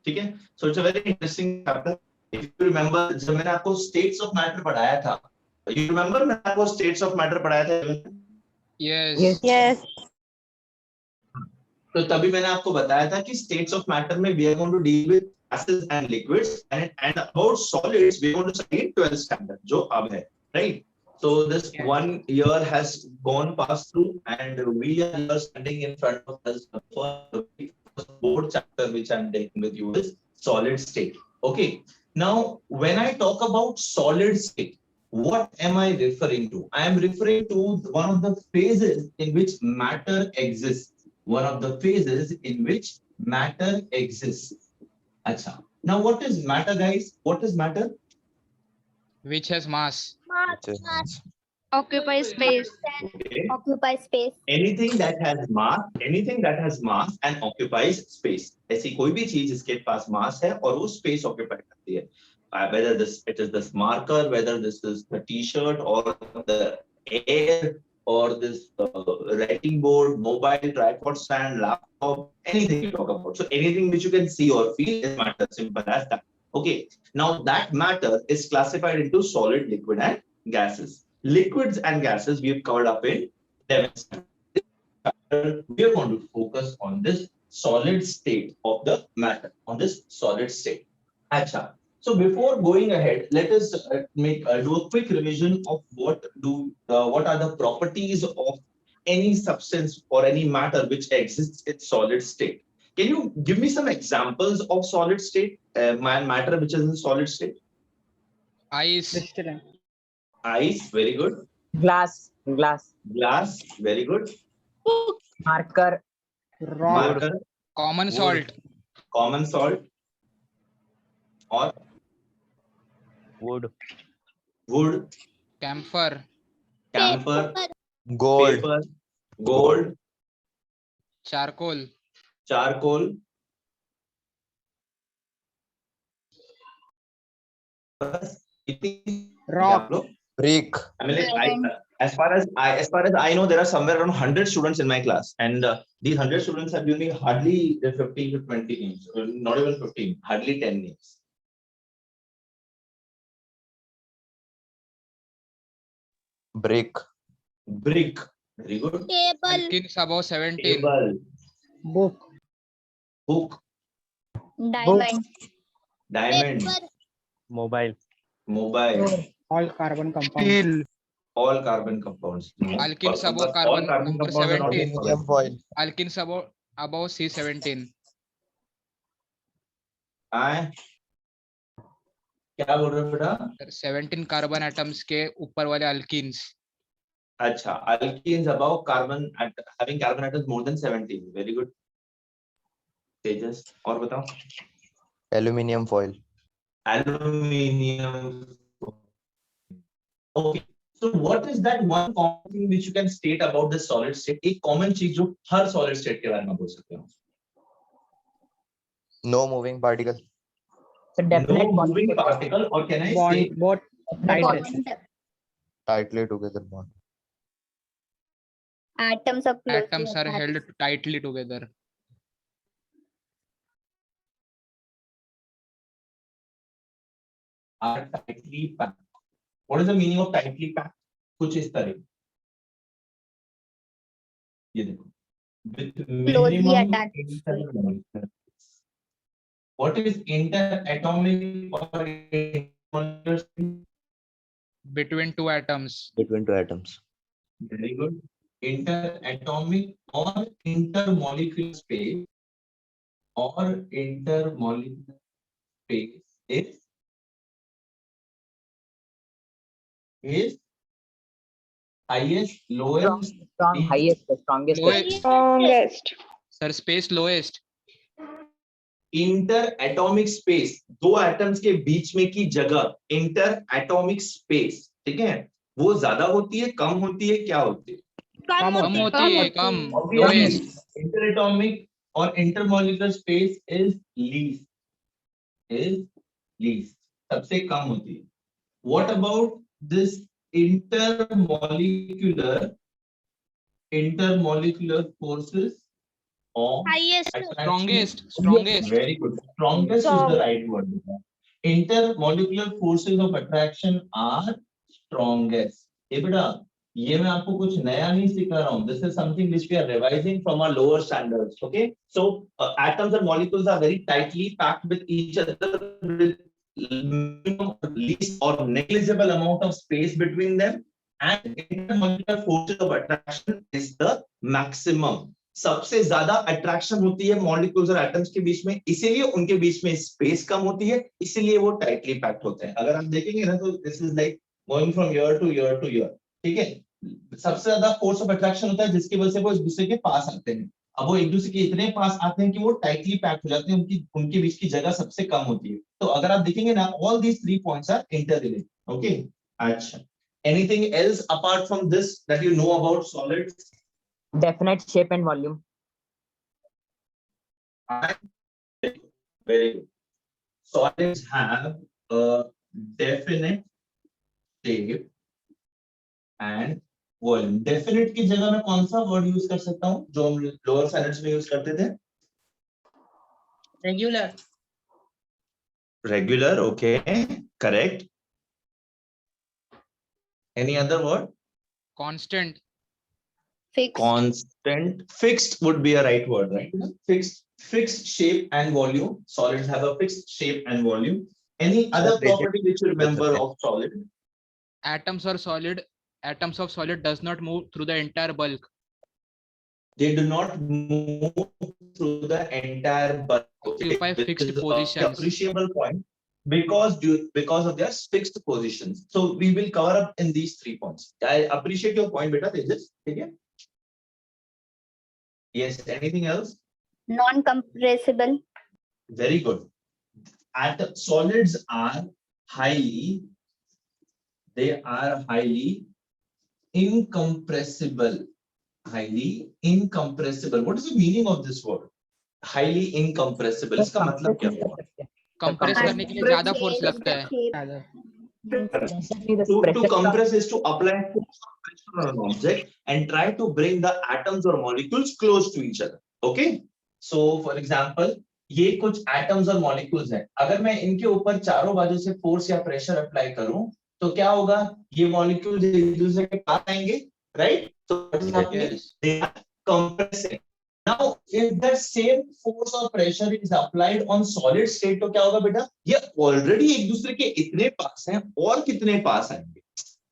ठीक है. So it's a very interesting chapter. If you remember, जब मैंने आपको states of matter पढ़ाया था, you remember मैंने आपको states of matter पढ़ाया था? Yes. Yes. तो तभी मैंने आपको बताया था कि states of matter में we are going to deal with gases and liquids, and about solids we are going to study in 12th standard जो अब है, right? So this 1 year has gone past through, and we are here standing in front of us for the board chapter which I'm taking with you is solid state. Okay. Now, when I talk about solid state, what am I referring to? I am referring to one of the phases in which matter exists. One of the phases in which matter exists. Acha. Now, what is matter, guys? What is matter? Which has mass. Occupy space. Okay. Occupy space. Anything that has mass and occupies space. ऐसी कोई भी चीज जिसके पास mass है और वो space occupy करती है. Whether it is this marker, whether this is the T-shirt or the air or this writing board, mobile, tripod stand, laptop, anything you talk about. So anything which you can see or feel is matter. Simple as that. Okay. Now that matter is classified into solid, liquid, and gases. Liquids and gases we have covered up in 11th standard. We are going to focus on this solid state of the matter, on this solid state. Acha. So before going ahead, let us do a quick revision of what are the properties of any substance or any matter which exists in solid state. Can you give me some examples of solid state matter which is in solid state? Ice. Ice, very good. Glass, Very good. marker, Marker, Common Wood. salt. or wood, Camphor. camphor, gold, paper, gold, Charcoal. charcoal, rock, brick, I mean, as far as I know, there are somewhere around 100 students in my class, and these 100 students have given me hardly 15 to 20 names, not even 15, hardly 10 names. brick, Brick, very good. Table. Alkenes above 17. Table, book, book, Diamond. diamond, Paper. mobile, mobile, all carbon compounds, all carbon compounds. Alkenes above All carbon carbon number compounds are not 17. aluminum foil, Alkenes above C17. क्या बोल रहे हो बेटा? 17 carbon atoms के ऊपर वाले alkenes. अच्छा, alkenes above carbon having carbon atoms more than 17. Very good. Tejas, और बताओ. aluminum foil, Aluminium. Okay. So what is that one common thing which you can state about the solid state? एक common चीज जो हर solid state के बारे में बोल सकते हो. no moving particle, so definite No moving particle, or can I say bond, both tight, Bond. tightly together bond, Atoms are closely Atoms are attached. held tightly together. are tightly packed? What is the meaning of tightly packed? कुछ इस तरह. ये देखो. With Closely minimum attached. intermolecular. What is interatomic or intermolecular space? Between two atoms. between two atoms, Very good. Interatomic or intermolecular space is highest, lowest, strong, highest, strongest, Lowest. Strongest. Sir, space lowest. Inter atomic space, दो atoms के बीच में की जगह, inter atomic space, ठीक है, वो ज्यादा होती है, कम होती है, क्या होती है? कम होती है, कम. Lowest. इंटर एटॉमिक और इंटरमॉलिक्यूलर स्पेस इज लीस्ट, सबसे कम होती है. What about this intermolecular forces of Highest. attraction. Strongest. Very good. Strongest is Strong. the right word. Intermolecular forces of attraction are strongest. ए बेटा, ये मैं आपको कुछ नया नहीं सिखा रहा हूँ. This is something which we are revising from our lower standards. Okay, so atoms and molecules are very tightly packed with each other with minimum, least or negligible amount of space between them, and intermolecular forces of attraction is the maximum. सबसे ज्यादा attraction होती है molecules और atoms के बीच में, इसीलिए उनके बीच में स्पेस कम होती है, इसीलिए वो टाइटली पैक्ड होते हैं. अगर आप देखेंगे ना तो this is like going from year two year two year. ठीक है, सबसे ज्यादा फोर्स ऑफ अट्रैक्शन होता है जिसकी वजह से वो एक दूसरे के पास आते हैं. अब वो एक दूसरे के इतने पास आते हैं कि वो टाइटली पैक्ड हो जाते हैं, उनके बीच की जगह सबसे कम होती है. तो अगर आप देखेंगे ना, all these 3 points are interrelated. Okay, अच्छा, anything else apart from this that you know about solids? Definite shape and volume. Very good. Solids have a definite shape and volume. Definite की जगह मैं कौन सा वर्ड यूज कर सकता हूँ जो हम लोअर सैलिड्स में यूज करते थे? Regular. Regular, okay, correct. Any other word? Constant. Fixed. Constant. Fixed would be a right word, right? Fixed shape and volume. Solids have a fixed shape and volume. Any other property which you remember of solid? Atoms of solid does not move through the entire bulk. They do not move through the entire bulk. Occupy fixed This is positions. an appreciable point because of their fixed positions. So we will cover up in these 3 points. I appreciate your point, beta Tejas. Okay. Yes. Anything else? Non-compressible. Very good. Solids are highly incompressible. Highly incompressible. What is the meaning of this word? Highly incompressible. इसका मतलब क्या हुआ? Compress करने के लिए ज्यादा force लगता है. To compress is to apply force or pressure on an object and try to bring the atoms or molecules close to each other. Okay, so for example, ये कुछ atoms और molecules हैं. अगर मैं इनके ऊपर चारों बाजू से force या pressure apply करूं तो क्या होगा? ये molecules एक दूसरे के पास आएंगे, right? So what is happening? They are compressing. Now, if the same force or pressure is applied on solid state, तो क्या होगा बेटा? ये already एक दूसरे के इतने पास हैं, और कितने पास आएंगे,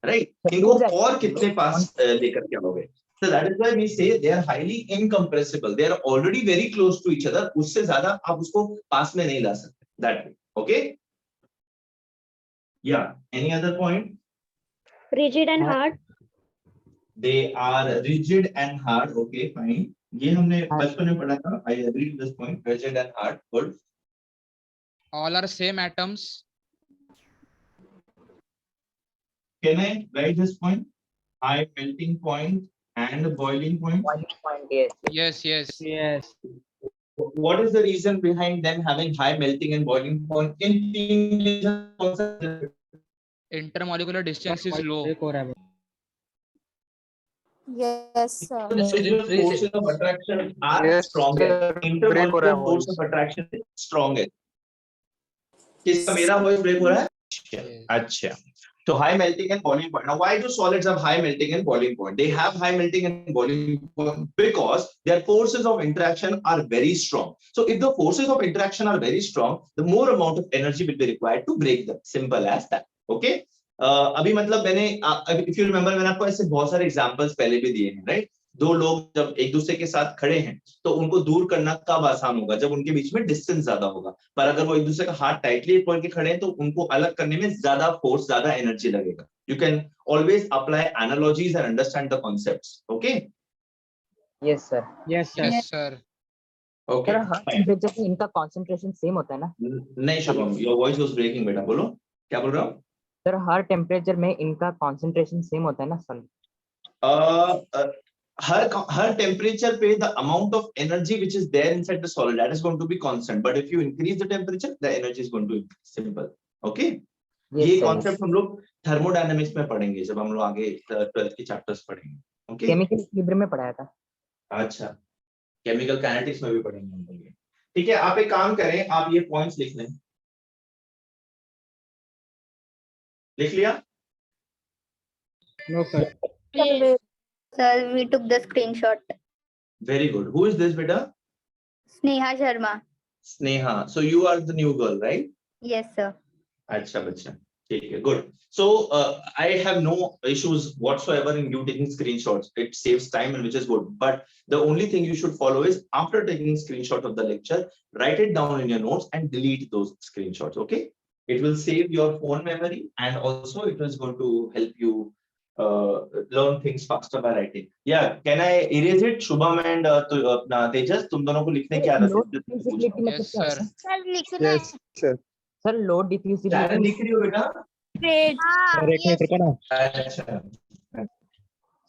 right? इनको और कितने पास लेकर के आओगे? So that is why we say they are highly incompressible. They are already very close to each other. उससे ज्यादा आप उसको पास में नहीं ला सकते. That way, okay? Yeah. Any other point? Rigid and hard. They are rigid and hard. Okay, fine. ये हमने बचपन में पढ़ा था. I agree with this point. Rigid and hard. Good. All are same atoms. Can I write this point? High melting point and boiling point. Boiling point. Yes. Yes. What is the reason behind them having high melting and boiling point? Intermolecular distance is low. Yes, sir. Forces of attraction are stronger. Intermolecular force of attraction is stronger. किसका मेरा voice break हो रहा है? अच्छा. So high melting and boiling point. Now, why do solids have high melting and boiling point? They have high melting and boiling point because their forces of interaction are very strong. So if the forces of interaction are very strong, the more amount of energy will be required to break them. Simple as that. Okay. अभी मतलब मैंने if you remember मैंने आपको ऐसे बहुत सारे examples पहले भी दिए हैं, right? दो लोग जब एक दूसरे के साथ खड़े हैं तो उनको दूर करना कब आसान होगा? जब उनके बीच में डिस्टेंस ज्यादा होगा. पर अगर वो एक दूसरे का हाथ टाइटली पकड़ के खड़े हैं तो उनको अलग करने में ज्यादा फोर्स, ज्यादा एनर्जी लगेगा. You can always apply analogies and understand the concepts. Okay? Yes, sir. Yes, sir. Okay. Sir, her temperature पे इनका concentration same होता है ना? नहीं Shubham, your voice was breaking बेटा. बोलो क्या बोल रहा हो? Sir, हर temperature में इनका concentration same होता है ना सन? हर टेम्परेचर पे the amount of energy which is there inside the solid that is going to be constant, but if you increase the temperature the energy is going to increase. Simple. Okay? ये concept हम लोग thermodynamics में पढ़ेंगे जब हम लोग आगे 12th के चैप्टर्स पढ़ेंगे. ओके? केमिकल इक्विलिब्रियम में पढ़ाया था. अच्छा. केमिकल काइनेटिक्स में भी पढ़ेंगे हम लोग ये। ठीक है, आप एक काम करें, आप ये पॉइंट्स लिख लें। लिख लिया? No, sir. Sir, we took the screenshot. Very good. Who is this बेटा? Sneha Sharma. Sneha. So you are the new girl, right? Yes, sir. अच्छा बच्चा, ठीक है, good. So I have no issues whatsoever in you taking screenshots. It saves time and which is good. But the only thing you should follow is after taking screenshot of the lecture, write it down in your notes and delete those screenshots. Okay? It will save your phone memory and also it is going to help you learn things faster by writing. Yeah, can I erase it? Shubham and Tejas, तुम दोनों को लिखने की आदत load है? Diffusibility मतलब Yes, क्या sir. होता है? सर लिखना है। सर लोड डिफ्यूजिबिलिटी शायद लिख रही हो बेटा? हाँ, yes, अच्छा।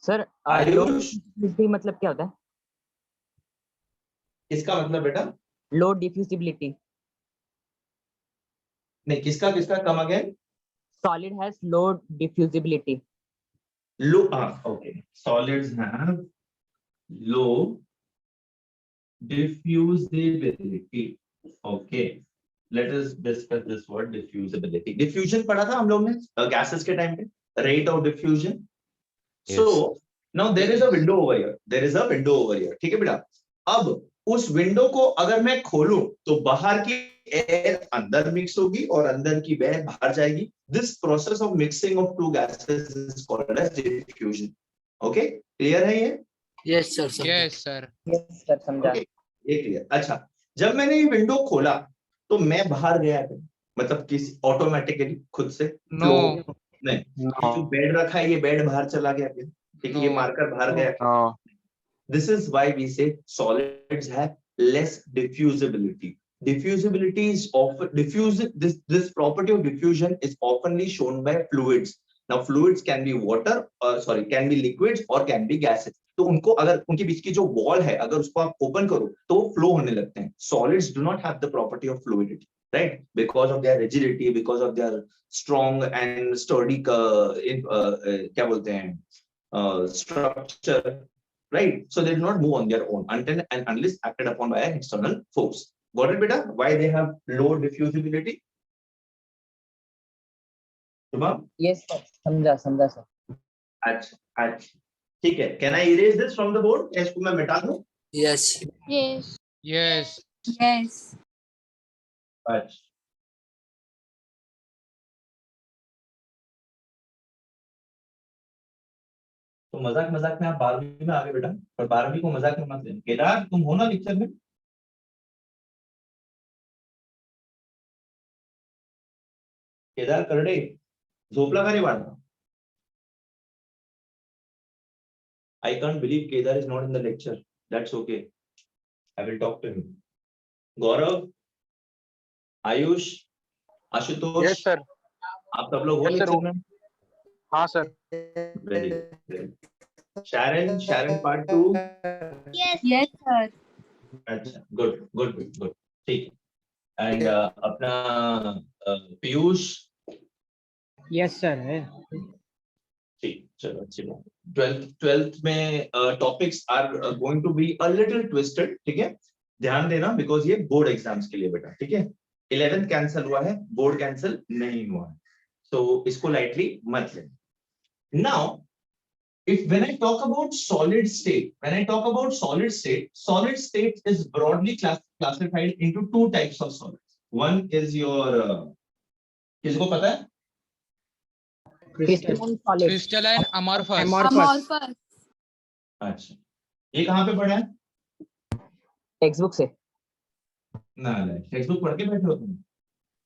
सर लोड आयुष, डिफ्यूजिबिलिटी मतलब क्या होता है? किसका मतलब बेटा? Load diffusibility. नहीं, किसका किसका? Come again? Solid has load diffusibility. Okay. Solids have low diffusibility. Okay. Let us discuss this word diffusibility. Diffusion पढ़ा था हम लोग ने gases के टाइम पे, rate of diffusion. So now there is a window over here. There is a window over here. ठीक है बेटा? अब उस विंडो को अगर मैं खोलूं तो बाहर की एयर अंदर मिक्स होगी और अंदर की एयर बाहर जाएगी. This process of mixing of two gases is called as diffusion. Okay? Clear है ये? Yes, sir. Yes, sir. Yes sir समझा। Okay, ये क्लियर। अच्छा, जब मैंने ये विंडो खोला तो मैं बाहर गया था, मतलब किसी ऑटोमेटिकली खुद से No. नहीं, ये जो बेड रखा है ये बेड बाहर चला गया फिर, ठीक है, ये No. मार्कर बाहर गया। This is why we say solids have less diffusibility. Diffusibility is often this property of diffusion is oftenly shown by fluids. Now fluids can be water, can be liquids or can be gases. तो उनको अगर उनके बीच की जो wall है अगर उसको आप ओपन करो तो वो फ्लो होने लगते हैं. Solids do not have the property of fluidity, right? Because of their rigidity, because of their strong and sturdy क्या बोलते हैं structure. Right, so they do not move on their own until and unless acted upon by an external force. Got it, beta? Why they have low diffusibility? Shubham? Yes sir समझा समझा sir. अच्छा, ठीक है. Can I erase this from the board? इसको मैं मिटा दूं? Yes. yes, Yes. yes. अच्छा. तो मजाक मजाक में आप 12वीं में आ गए बेटा, पर 12वीं को मजाक में मत लेना. केदार, तुम हो ना लेक्चर में? केदार करडे, झोपला का रे बाळा? I can't believe Kedar is not in the lecture. That's okay. I will talk to him. Gaurav, Ayush, Ashutosh. Yes, sir. आप सब लोग हो Yes, sir. lecture में? हाँ sir. Very good. Sharon part 2. Yes, yes, sir. अच्छा, good. ठीक है. And अपना पीयूष. Yes, sir. ठीक, चलो अच्छी बात. 12th में topics are going to be a little twisted. ठीक है, ध्यान देना because ये board exams के लिए बेटा. ठीक है, 11th कैंसिल हुआ है, बोर्ड कैंसिल नहीं हुआ है, so इसको lightly मत लेना. Now when I talk about solid state, solid state is broadly classified into two types of solids. One is your किसको पता है? Crystalline amorphous. Amorphous. अच्छा, ये कहाँ पे पढ़ा है? टेक्स्ट बुक से। ना टेक्स्ट बुक पढ़ के बैठे हो तुम?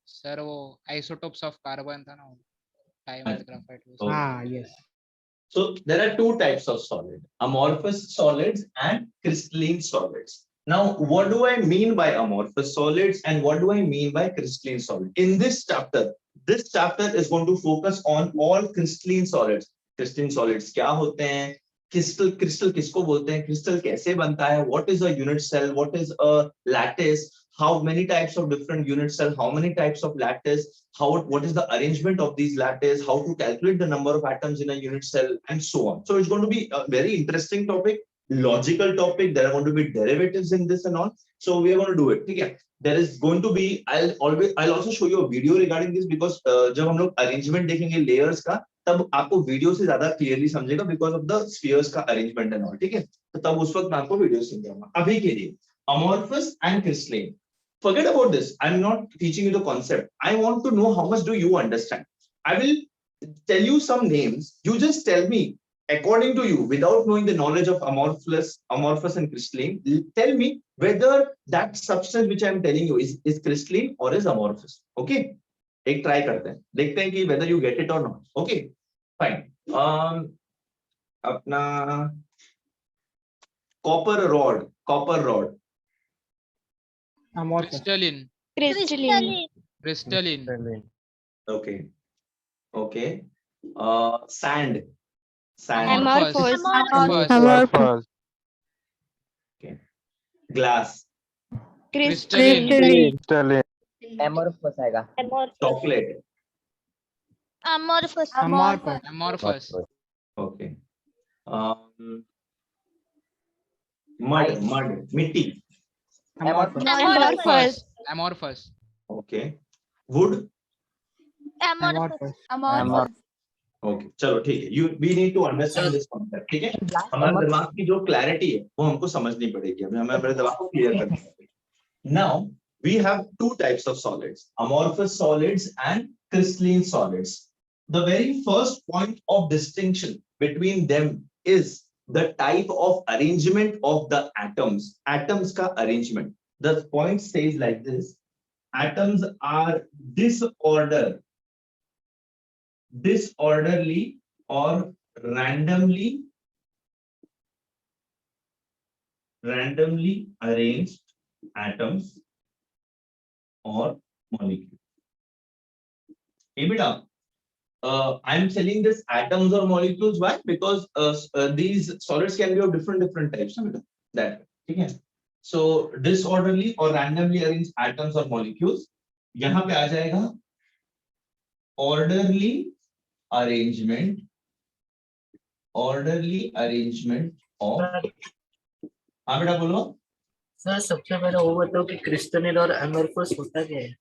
Sir, वो isotopes of carbon था ना, time अच्छा. with graphite. Okay. हाँ, yes. So there are two types of solid: amorphous solids and crystalline solids. Now, what do I mean by amorphous solids and what do I mean by crystalline solid? In this chapter is going to focus on all crystalline solids. Crystalline solids क्या होते हैं? Crystal किसको बोलते हैं? Crystal कैसे बनता है? What is a unit cell? What is a lattice? How many types of different unit cell? How many types of lattice? What is the arrangement of these lattice? How to calculate the number of atoms in a unit cell, and so on. So it's going to be a very interesting topic. logical topic. There are going to be derivatives in this and all. So we are going to do it. Okay. There is going to be. I'll also show you a video regarding this because जब हम लोग arrangement देखेंगे layers का, तब आपको video से ज़्यादा clearly समझेगा because of the spheres का arrangement and all. ठीक है. तो तब उस वक्त मैं आपको video समझाऊंगा. अभी के लिए amorphous and crystalline. Forget about this. I'm not teaching you the concept. I want to know how much do you understand. I will tell you some names. You just tell me, according to you, without knowing the knowledge of amorphous and crystalline, tell me whether that substance which I'm telling you is crystalline or is amorphous. Okay? एक try करते हैं. देखते हैं कि whether you get it or not. Okay? Fine. अपना copper rod. amorphous, Crystalline. Crystalline. Okay. Sand. Amorphous. Amorphous. Glass. Crystalline. amorphous आएगा, Chocolate. Amorphous. Amorphous. Okay. Mud. Mitti. amorphous, Amorphous. Okay. Wood. Amorphous. Okay. चलो ठीक है. We need to understand this concept. ठीक है. हमारे दिमाग की जो clarity है वो हमको समझनी पड़ेगी. अभी हमें अपने दिमाग को clear करना है. Now we have two types of solids: amorphous solids and crystalline solids. The very first point of distinction between them is the type of arrangement of the atoms. Atoms ka arrangement. The point says like this: atoms are disorderly or randomly arranged atoms or molecules. Hey beta, I'm telling this atoms or molecules. Why? Because these solids can be of different types. That okay. So disorderly or randomly arranged atoms or molecules. यहाँ पे आ जाएगा orderly arrangement of हाँ बेटा बोलो. Sir सबसे पहले वो बताओ कि क्रिस्टलाइन और अमोर्फस होता क्या है?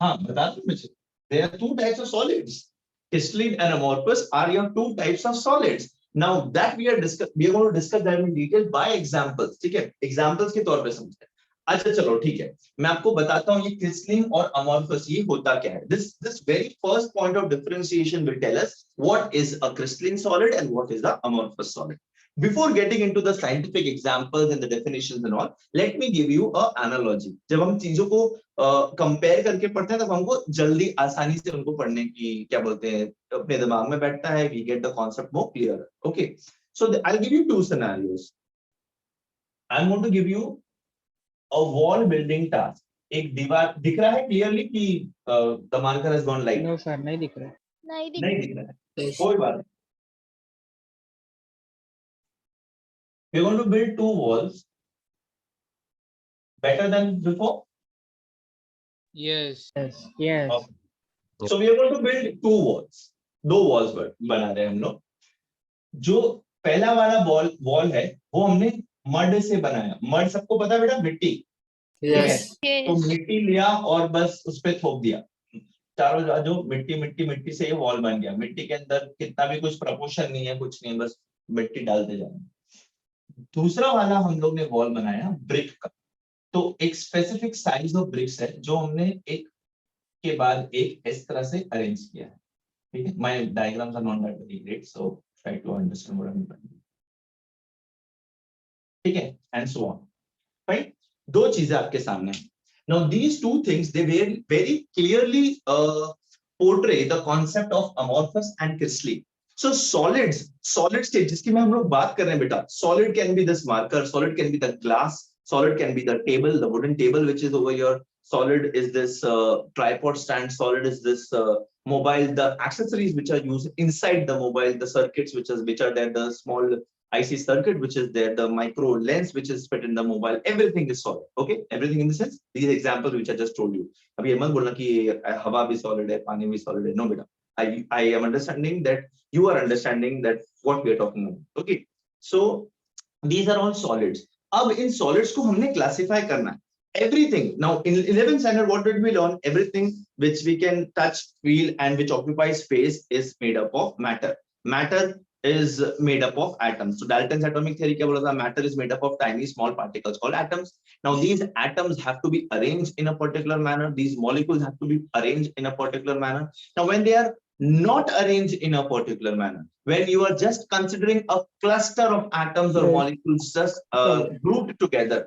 हाँ बता दो मुझे. There are two types of solids. Crystalline and amorphous are your two types of solids. Now that we are going to discuss that in detail by examples. ठीक है? Examples के तौर पे समझते हैं. अच्छा चलो ठीक है. मैं आपको बताता हूँ ये crystalline और amorphous ये होता क्या है. This very first point of differentiation will tell us what is a crystalline solid and what is the amorphous solid. Before getting into the scientific examples and the definitions and all, let me give you a analogy. जब हम चीजों को compare करके पढ़ते हैं तब हमको जल्दी आसानी से उनको पढ़ने की क्या बोलते हैं अपने दिमाग में बैठता है. We get the concept more clear. Okay, so I'll give you two scenarios. I'm going to give you a wall building task. एक दीवार दिख रहा है clearly कि the marker has gone light. no sir नहीं दिख रहा है, नहीं दिख रहा है. कोई बात नहीं. We're going to build two walls. Better than before? Yes. yes, Okay. So we are going to build two walls. दो walls बना रहे हैं हम लोग. जो पहला वाला wall है वो हमने मड से बनाया. मड सबको पता है बेटा, मिट्टी. यस तो मिट्टी लिया और बस उस पे थोप दिया. चारों बाजू मिट्टी से ये वॉल बन गया. मिट्टी के अंदर कितना भी कुछ प्रपोर्शन नहीं है, कुछ नहीं, बस मिट्टी डालते जाना. दूसरा वाला हम लोग ने वॉल बनाया ब्रिक का. तो एक स्पेसिफिक साइज ऑफ ब्रिक्स है जो हमने एक के बाद एक इस तरह से अरेंज किया है. ठीक है. My diagrams are not that very great, so try to understand what I am doing. ठीक है. And so on. राइट. दो चीजें आपके सामने हैं. Now these two things, they very clearly portray the concept of amorphous and crystalline. So solids state जिसकी मैं हम लोग बात कर रहे हैं बेटा. Solid can be this marker, solid can be the glass, solid can be the table, the wooden table which is over here. Solid is this tripod stand. Solid is this mobile, the accessories which are used inside the mobile, the circuits which are there, the small IC circuit which is there, the micro lens which is fit in the mobile. Everything is solid. Okay, everything in the sense. These examples which I just told you. अभी मत बोलना कि हवा भी solid है, पानी भी solid है. No बेटा. I am understanding that you are understanding that what we are talking about. Okay, so these are all solids. अब इन solids को हमने classify करना है. Everything now in 11th standard, what did we learn? Everything which we can touch, feel, and which occupies space is made up of matter. Matter is made up of atoms. So Dalton's atomic theory क्या बोला था? Matter is made up of tiny small particles called atoms. Now these atoms have to be arranged in a particular manner. These molecules have to be arranged in a particular manner. Now when they are not arranged in a particular manner, when you are just considering a cluster of atoms or molecules just grouped together,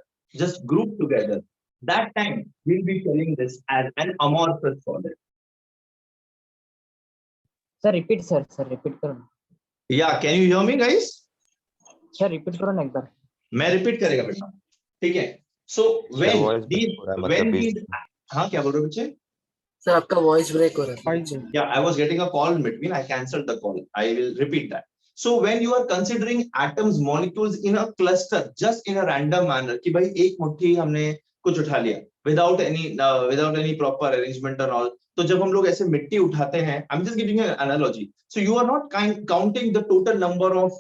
that time we'll be telling this as an amorphous solid. Sir, repeat sir, repeat करो. Yeah, can you hear me guys? Sir, repeat करो ना एक बार. मैं repeat करेगा बेटा, ठीक है? So when these हाँ क्या बोल रहे हो बच्चे? सर आपका वॉइस ब्रेक हो रहा है. Yeah, I was getting a call in between. I cancelled the call. I will repeat that. So when you are considering atoms, molecules in a cluster, just in a random manner, कि भाई एक मुट्ठी हमने कुछ उठा लिया, without any proper arrangement and all. तो जब हम लोग ऐसे मिट्टी उठाते हैं, I'm just giving you an analogy. So you are not counting the total number of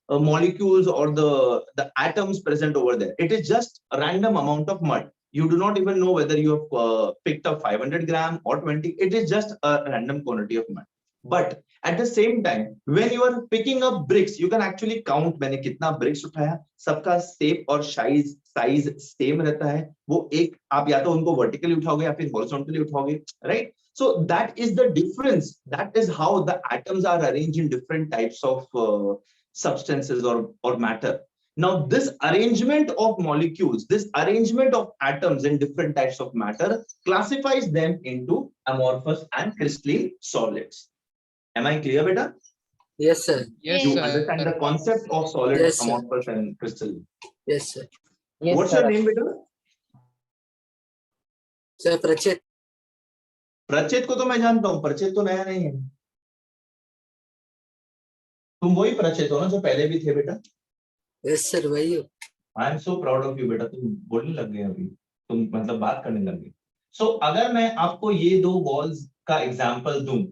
molecules or the atoms present over there. It is just a random amount of mud. You do not even know whether you have picked up 500 gram or 20. It is just a random quantity of mud. But at the same time, when you are picking up bricks, you can actually count मैंने कितना bricks उठाया. सबका shape और size same रहता है. वो एक आप या तो उनको vertically उठाओगे या फिर horizontally उठाओगे, right? So that is the difference. That is how the atoms are arranged in different types of substances or matter. Now this arrangement of molecules, this arrangement of atoms in different types of matter classifies them into amorphous and crystalline solids. Am I clear, beta? Yes sir. Yes, You sir. understand the concept of solid, Yes, sir. amorphous and crystalline. Yes sir. Yes, What's sir. your name, beta? Sir Prachet. Prachet को तो मैं जानता हूँ, प्रचेत तो नया नहीं है. तुम वही प्रचेत हो ना जो पहले भी थे बेटा? Yes sir, वही हो. I am so proud of you बेटा. तुम बोलने लग गए अभी, तुम मतलब बात करने लग गए. सो अगर मैं आपको ये दो वॉल्स का एग्जांपल दूं,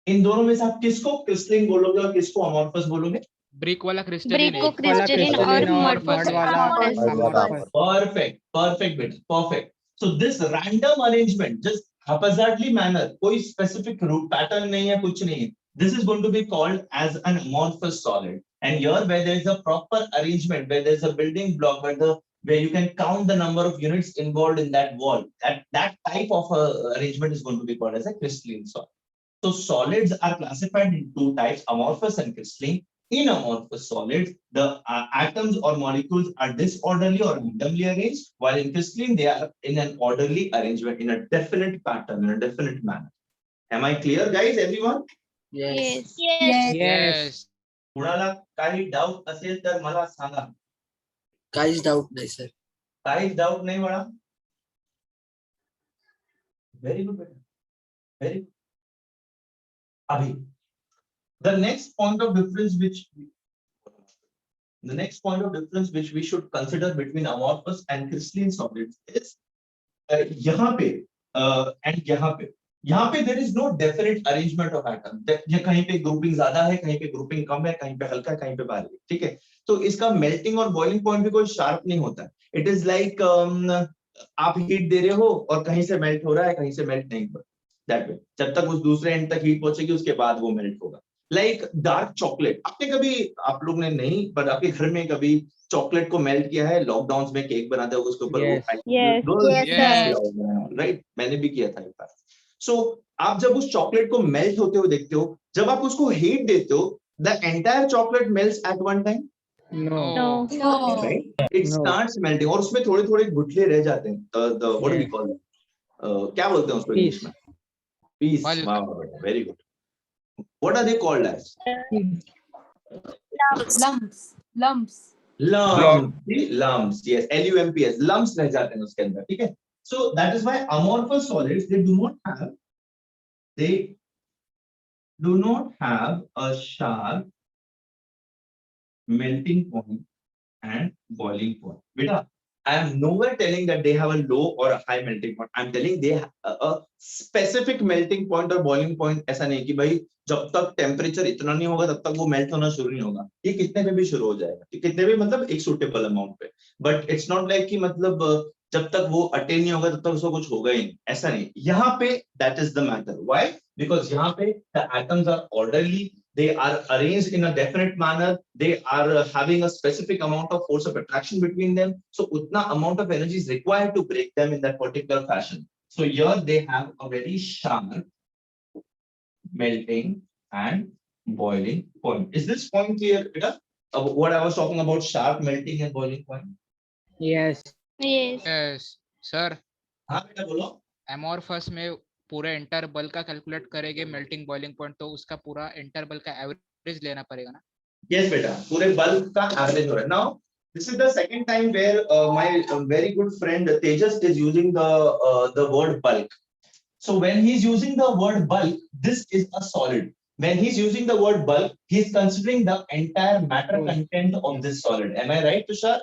इन दोनों में से आप किसको क्रिस्टलिन बोलोगे और किसको अमॉर्फस बोलोगे? ब्रिक वाला क्रिस्टलिन ब्रिक को क्रिस्टलिन और मड वाला amorphous. Perfect बेटा, perfect. So this random arrangement, just haphazardly manner, कोई specific root pattern नहीं है, कुछ नहीं है. This is going to be called as an amorphous solid. And here where there is a proper arrangement, where there is a building block, where you can count the number of units involved in that wall, that type of arrangement is going to be called as a crystalline solid. So solids are classified in two types, amorphous and crystalline. In amorphous solids, the atoms or molecules are disorderly or randomly arranged, while in crystalline they are in an orderly arrangement, in a definite pattern, in a definite manner. Am I clear, guys? Everyone? Yes. Yes. कुणाला काही doubt असेल तर मला सांगा. काहीच doubt नाही sir. काहीच doubt नाही मला. Very good, बेटा. Very good. अभी the next point of difference which we should consider between amorphous and crystalline solids is यहाँ पे and यहाँ पे there is no definite arrangement of atoms. ये कहीं पे grouping ज्यादा है, कहीं पे grouping कम है, कहीं पे हल्का, कहीं पे भारी है, ठीक है? तो इसका melting और boiling point भी कोई sharp नहीं होता है. It is like आप heat दे रहे हो और कहीं से melt हो रहा है, कहीं से melt नहीं हो रहा. That way. जब तक उस दूसरे end तक heat पहुंचेगी, उसके बाद वो melt होगा. Like dark chocolate. आपने कभी, आप लोग ने नहीं, पर आपके घर में कभी चॉकलेट को मेल्ट किया है? लॉकडाउन में केक बनाते हो उसके ऊपर राइट, मैंने भी किया था एक बार. सो आप जब उस चॉकलेट को मेल्ट होते हुए देखते हो, जब आप उसको हीट देते हो, the entire chocolate melts at one time? No. Right, it starts melting और उसमें थोड़े थोड़े गुठले रह जाते हैं. The what do we call it, क्या बोलते हैं उसको इंग्लिश में? Piece. Very good. What are they called as? Lumps. Lumps, yes, lumps, lumps रह जाते हैं उसके अंदर, ठीक है? So that is why amorphous solids, they do not have a sharp melting point and boiling point. बेटा I am nowhere telling that they have a low or a high melting point. I'm telling they have a specific melting point or boiling point. ऐसा नहीं कि भाई जब तक temperature इतना नहीं होगा तब तक वो मेल्ट होना शुरू नहीं होगा. ये कितने पे भी शुरू हो जाएगा, कितने भी मतलब एक सुटेबल अमाउंट पे. बट इट्स नॉट लाइक कि मतलब जब तक वो अटेन नहीं होगा तब तक उसको कुछ होगा ही नहीं, ऐसा नहीं. यहाँ पे that is the matter. Why? Because यहाँ पे the atoms are orderly, they are arranged in a definite manner, they are having a specific amount of force of attraction between them, so utna amount of energy is required to break them in that particular fashion. So here they have a very sharp melting and boiling point. Is this point clear, beta? What I was talking about, sharp melting and boiling point? Yes. Yes. yes sir. हाँ बेटा बोलो. Amorphous में पूरे interval का calculate करेंगे melting boiling point, तो उसका पूरा इंटरवल का एवरेज लेना पड़ेगा ना. Yes बेटा, पूरे बल्ब का एवरेज हो रहा है. Now this is the second time where my very good friend Tejas is using the word bulk. So when he's using the word bulk, this is a solid. When he's using the word bulk, he's considering the entire matter content of this solid. Am I right, Tushar?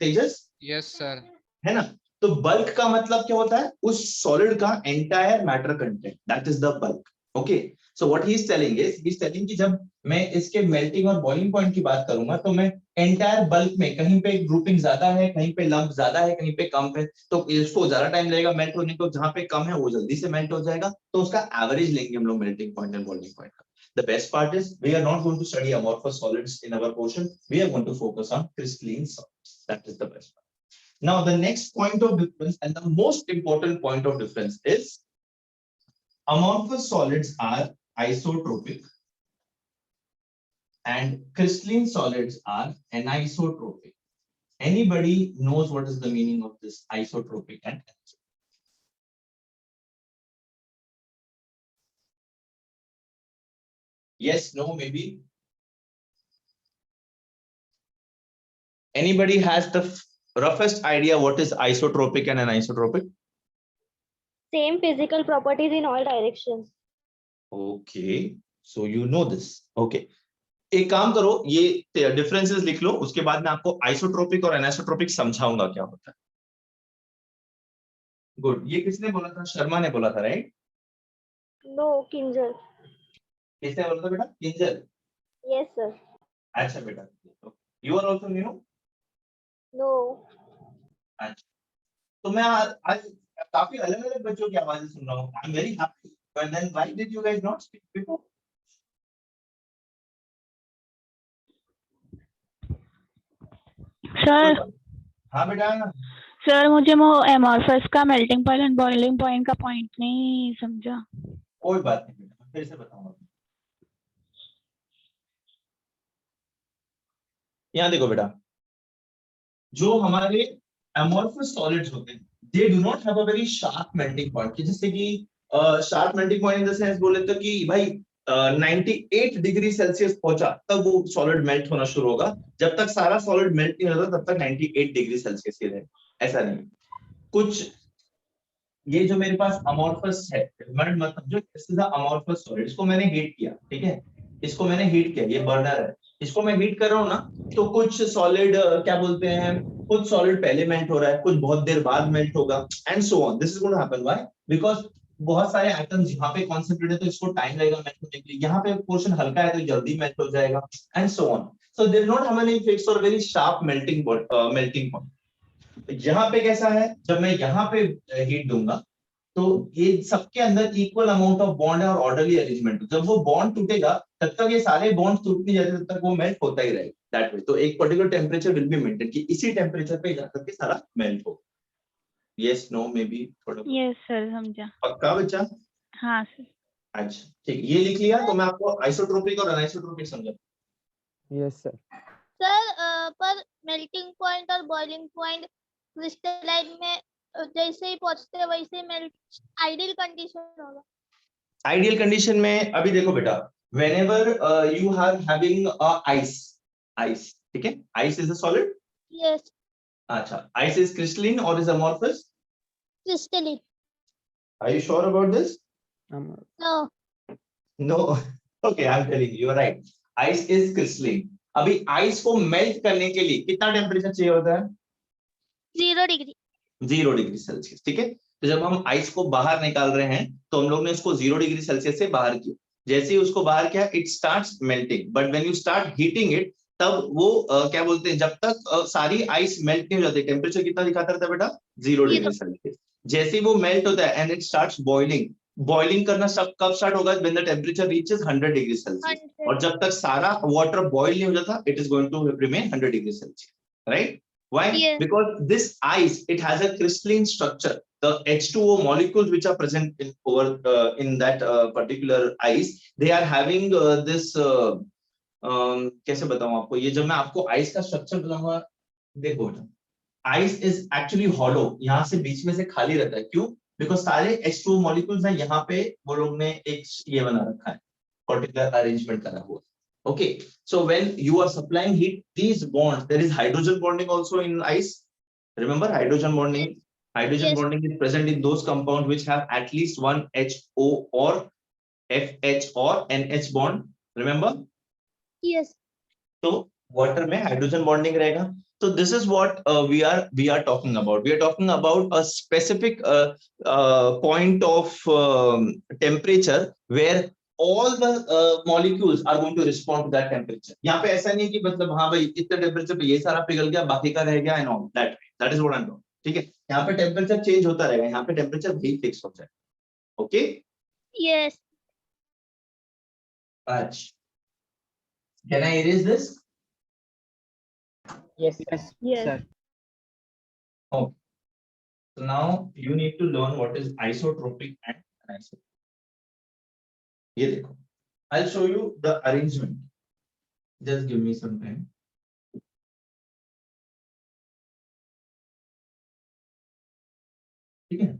Tejas? yes sir. है ना. तो bulk का मतलब क्या होता है? उस solid का entire matter content, that is the bulk. Okay, so what he is telling is, he is telling कि जब मैं इसके मेल्टिंग और बॉइलिंग पॉइंट की बात करूंगा तो मैं एंटायर बल्क में कहीं पे ग्रुपिंग ज्यादा है, कहीं पे लंप ज्यादा है, कहीं पे कम है, तो इसको ज्यादा टाइम लगेगा मेल्ट होने को. जहां पे कम है वो जल्दी से मेल्ट हो जाएगा, तो उसका एवरेज लेंगे हम लोग melting point and boiling point का. The best part is we are not going to study amorphous solids in our portion. We are going to focus on crystalline solids. That is the best part. Now the next point of difference and the most important point of difference is amorphous solids are isotropic and crystalline solids are anisotropic. Anybody knows what is the meaning of this isotropic and anisotropic? Yes, no, maybe. Anybody has the roughest idea what is isotropic and anisotropic? Same physical properties in all directions. Okay, so you know this. Okay, एक काम करो, ये differences लिख लो, उसके बाद मैं आपको isotropic और एनिसोट्रोपिक समझाऊंगा क्या होता है. गुड. ये किसने बोला था? शर्मा ने बोला था, राइट? No, Kinjal. किसने बोला था बेटा? किंजल. Yes, sir. अच्छा बेटा, you are also new. No. अच्छा, तो मैं आज काफी अलग अलग बच्चों की आवाजें सुन रहा हूँ. I am very happy. But then why did you guys not speak before? Sir. हाँ बेटा. सर मुझे वो एमोरफस का melting point and boiling point का पॉइंट नहीं समझा. कोई बात नहीं बेटा, फिर से बताऊंगा. यहाँ देखो बेटा, जो हमारे amorphous solids होते हैं, they do not have a very sharp melting point. जैसे कि sharp melting point in the sense बोले तो कि भाई 98 डिग्री सेल्सियस पहुंचा तब वो सॉलिड मेल्ट होना शुरू होगा. जब तक सारा सॉलिड मेल्ट नहीं होता तब तक 98 डिग्री सेल्सियस ही रहे, ऐसा नहीं. कुछ ये जो मेरे पास अमोर्फस है, मतलब जो अमोर्फस सॉलिड, इसको मैंने हीट किया, ठीक है, इसको मैंने हीट किया, ये बर्नर है, इसको मैं हीट कर रहा हूँ ना, तो कुछ सॉलिड क्या बोलते हैं, कुछ सॉलिड पहले मेल्ट हो रहा है, कुछ बहुत देर बाद मेल्ट होगा, and so on. This is going to happen. Why? Because बहुत सारे एटम्स यहाँ पे कॉन्सेंट्रेटेड है तो इसको टाइम लगेगा मेल्ट होने के लिए. यहाँ पे पोर्शन हल्का है तो जल्दी मेल्ट हो जाएगा, and so on. So they don't have any fix और वेरी शार्प मेल्टिंग पॉइंट. यहाँ पे कैसा है, जब मैं यहाँ पे हीट दूंगा तो ये सबके अंदर इक्वल अमाउंट ऑफ बॉन्ड है और ऑर्डरली अरेंजमेंट. जब वो बॉन्ड टूटेगा तब तक ये सारे बॉन्ड टूट नहीं जाते, तब तक वो मेल्ट होता ही रहेगा दैट वे. तो एक particular temperature will be maintain कि इसी टेम्परेचर पे जाकर के सारा मेल्ट हो. यस, नो, मे बी थोड़ा. यस सर, समझा. पक्का बच्चा? हाँ सर. अच्छा ठीक, ये लिख लिया तो मैं आपको आइसोट्रोपिक और अनिसोट्रोपिक समझा. Yes sir. सर पर मेल्टिंग पॉइंट और बॉइलिंग पॉइंट क्रिस्टलाइन में जैसे ही पहुंचते हैं वैसे मेल्ट आइडियल कंडीशन होगा. आइडियल कंडीशन में अभी देखो बेटा, whenever you are having a ice, ठीक है, ice is a solid. Yes. अच्छा, ice is crystalline or is amorphous? Crystalline. Are you sure about this? No. No. Okay, I'm telling you, you're right. Ice is crystalline. अभी ice को melt करने के लिए कितना temperature चाहिए होता है? 0 डिग्री। 0 डिग्री सेल्सियस, ठीक है। तो जब हम आइस को बाहर निकाल रहे हैं तो हम लोग ने उसको 0 डिग्री सेल्सियस से बाहर किया, जैसे ही उसको बाहर किया it starts melting, but when you start heating it तब वो क्या बोलते हैं, जब तक सारी आइस मेल्ट नहीं हो जाती, टेम्परेचर कितना दिखाता रहता है बेटा, 0 डिग्री सेल्सियस। जैसे ही वो मेल्ट होता है and it starts boiling, boiling करना सब कब स्टार्ट होगा, when the temperature reaches 100 degree Celsius, 100। और जब तक सारा वाटर बॉइल नहीं हो जाता it is going to remain 100 degree Celsius, right. Why? Yes. Because this ice, it has a crystalline structure. The H2O molecules which are present in that particular ice, they are having this. कैसे बताऊं आपको, ये जब मैं आपको ice का structure बताऊंगा, देखो ice is actually hollow, यहाँ से बीच में से खाली रहता है, क्यों? Because सारे H2O molecules हैं, यहाँ पे वो लोग ने एक ये बना रखा है, particular arrangement करा हुआ। Okay, so when you are supplying heat, these bonds, there is hydrogen bonding also in ice. Remember hydrogen bonding? Hydrogen Yes. bonding is present in those compounds which have at least one HO or FH or NH bond. Remember? Yes. So water में hydrogen bonding रहेगा. So this is what we are talking about. We are talking about a specific point of temperature where all the molecules are going to respond to that temperature. यहाँ पे ऐसा नहीं है कि मतलब हाँ भाई इतने टेम्परेचर पे ये सारा पिघल गया बाकी का रह गया and all that is what I'm doing. ठीक है, यहाँ पे टेम्परेचर चेंज होता रहेगा, यहाँ पे टेम्परेचर भी फिक्स हो जाएगा। Okay, Yes. अच्छा, can I erase this? Yes. Yes. Sir. Okay. So now you need to learn what is isotropic and anisotropic. ये देखो, I'll show you the arrangement. Just give me some time. ठीक है?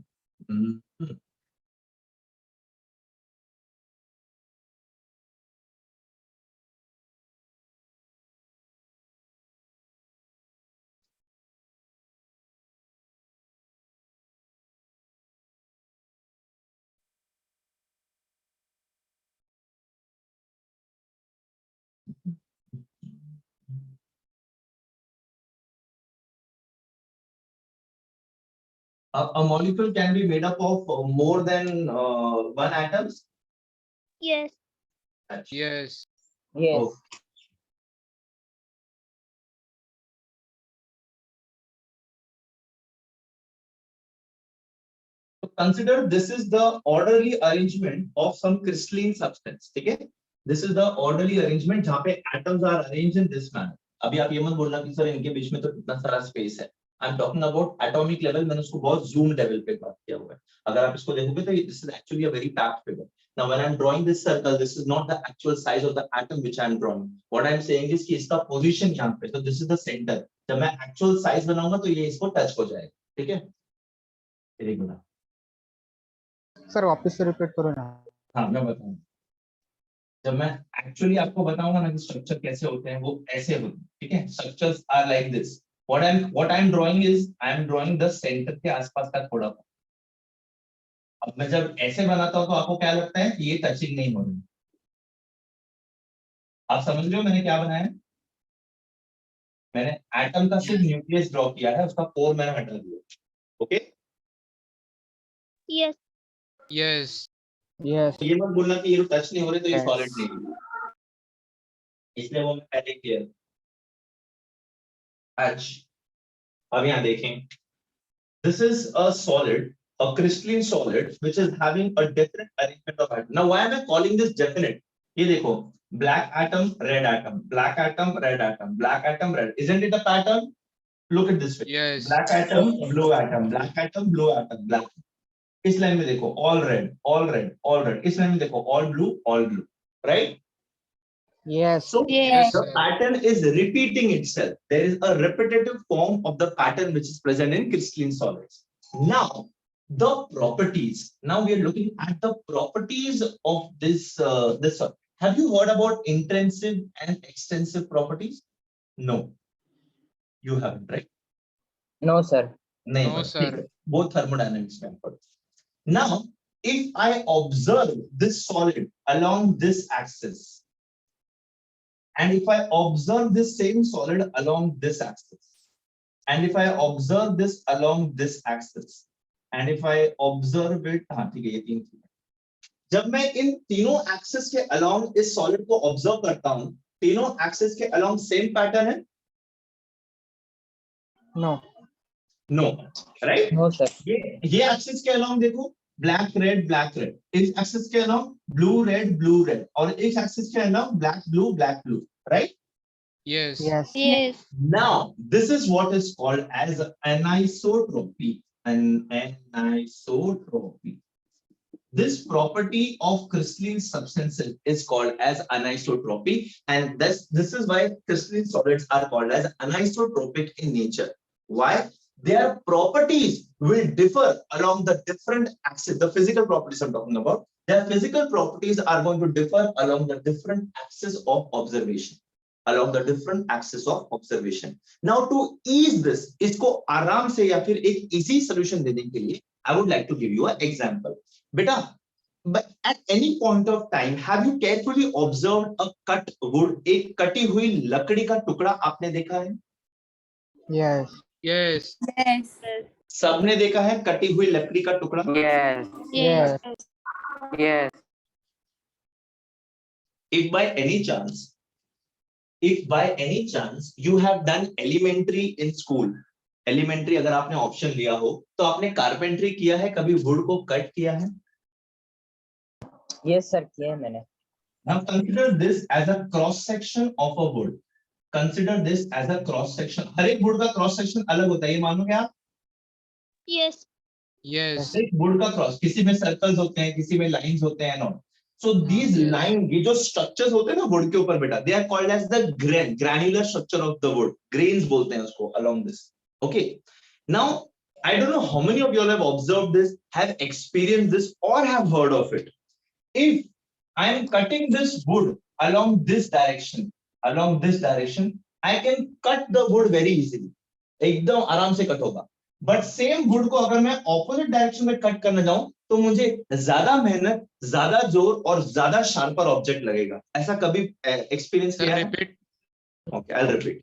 A molecule can be made up of more than one atoms. Yes. Yes. Yes. Oh. So consider this is the orderly arrangement of some crystalline substance. ठीक है? This is the orderly arrangement जहाँ पे atoms are arranged in this manner. अभी आप ये मत बोलना कि सर इनके बीच में तो कितना सारा स्पेस है। I'm talking about atomic level. मैंने उसको बहुत zoom level पे बात किया हुआ है। अगर आप इसको देखोगे तो this is actually a very packed figure. Now when I'm drawing this circle, this is not the actual size of the atom which I'm drawing. What I'm saying is कि इसका position यहाँ पे, so this is the center. जब मैं actual size बनाऊंगा तो ये इसको touch हो जाएगा, ठीक है? Very good. सर वापस से रिपीट करो ना। हाँ मैं बताऊंगा, जब मैं एक्चुअली आपको बताऊंगा ना कि स्ट्रक्चर कैसे होते हैं, वो ऐसे होते हैं, ठीक है? Structures are like this. What I am drawing is I am drawing the centre के आसपास का थोड़ा। अब मैं जब ऐसे बनाता हूं तो आपको क्या लगता है कि ये टचिंग नहीं हो रही? आप समझ रहे हो मैंने क्या बनाया? मैंने एटम का सिर्फ न्यूक्लियस ड्रॉ किया है, उसका कोर मैंने हटा दिया। Okay, Yes. Yes. Yes. ये मत बोलना कि ये टच नहीं हो रहे तो ये Yes. सॉलिड नहीं है, इसलिए वो मैं पहले क्लियर। अच्छा, अब यहाँ देखें, this is a solid, a crystalline solid which is having a different arrangement of atoms. Now why am I calling this definite? ये देखो, black atom, red atom, black atom, red atom, black atom, red. Isn't it a pattern? Look at this way. Yes. Black atom, blue atom, black atom, blue atom, black. इस line में देखो all red, all red, all red. इस line में देखो all blue, right? Yes. So Yes. the pattern is repeating itself. There is a repetitive form of the pattern which is present in crystalline solids. Now the properties. Now we are looking at the properties of this. Have you heard about intrinsic and extensive properties? No, you haven't, right? No, sir. नहीं No, पढ़ा, sir. ठीक है, वो thermodynamics में पढ़ा। Now, if I observe this solid along this axis, and if I observe this same solid along this axis, and if I observe this along this axis, and if I observe it, हाँ ठीक है, ये तीन चीजें, जब मैं इन तीनों axis के अलोंग इस सॉलिड को ऑब्जर्व करता हूं, तीनों एक्सिस के अलोंग सेम पैटर्न है? No no, right? No sir ये एक्सिस के अलोंग देखो, ब्लैक रेड ब्लैक रेड, इस एक्सिस के अलोंग ब्लू रेड, और इस एक्सिस के along black blue, right? Yes. Yes Yes. Now this is what is called as anisotropy. Anisotropy. This property of crystalline substances is called as anisotropy, and this is why crystalline solids are called as anisotropic in nature. Why? Their properties will differ along the different axes. The physical properties I'm talking about, their physical properties are going to differ along the different axes of observation. Now to ease this, इसको आराम से या फिर एक easy solution देने के लिए, I would like to give you an example. बेटा, but at any point of time, have you carefully observed a cut wood? एक कटी हुई लकड़ी का टुकड़ा आपने देखा है? Yes Yes. Yes. सबने देखा है कटी हुई लकड़ी का टुकड़ा? Yes Yes. Yes If by any chance you have done elementary in school, elementary अगर आपने ऑप्शन लिया हो, तो आपने कारपेंट्री किया है, कभी वुड को कट किया है? यस सर किया है मैंने Now consider this as a cross section of a wood. Consider this as a cross section. हर एक वुड का क्रॉस सेक्शन अलग होता है, ये मानोगे आप? Yes. Yes. एक वुड का क्रॉस, किसी में सर्कल्स होते हैं, किसी में लाइंस होते हैं, not. So these Yes. line, ये जो structures होते हैं ना वुड के ऊपर बेटा, they are called as the granular structure of the wood. Grains बोलते हैं उसको along this. Okay. Now I don't know how many of you all have observed this, have experienced this, or have heard of it. If I am cutting this wood along this direction, I can cut the wood very easily. एकदम आराम से cut होगा. But same wood को अगर मैं opposite direction में cut करना जाऊं, तो मुझे ज्यादा मेहनत, ज्यादा जोर और ज्यादा शार्पर ऑब्जेक्ट लगेगा. ऐसा कभी एक्सपीरियंस Sir, किया है? repeat. Okay, I'll repeat.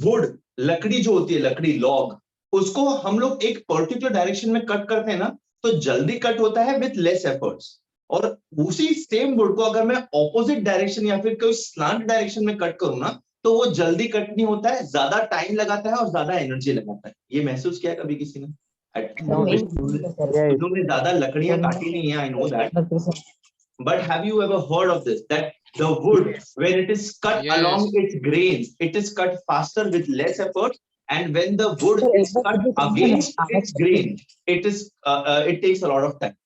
Wood, लकड़ी जो होती है, लकड़ी log, उसको हम लोग एक पर्टिकुलर डायरेक्शन में कट करते हैं ना, तो जल्दी कट होता है विथ लेस एफर्ट्स. और उसी सेम वुड को अगर मैं ऑपोजिट डायरेक्शन या फिर कोई स्लांट डायरेक्शन में कट करूं ना, तो वो जल्दी कट नहीं होता है, ज्यादा टाइम लगाता है और ज्यादा एनर्जी लगाता है. ये महसूस किया कभी किसी ने? तुमने ज्यादा लकड़ियां काटी नहीं है, I know that. But have you ever heard of this? That the wood, when it is cut Yes. along its grains, it is cut faster with less effort. And when the wood is cut against its grain, it takes a lot of time.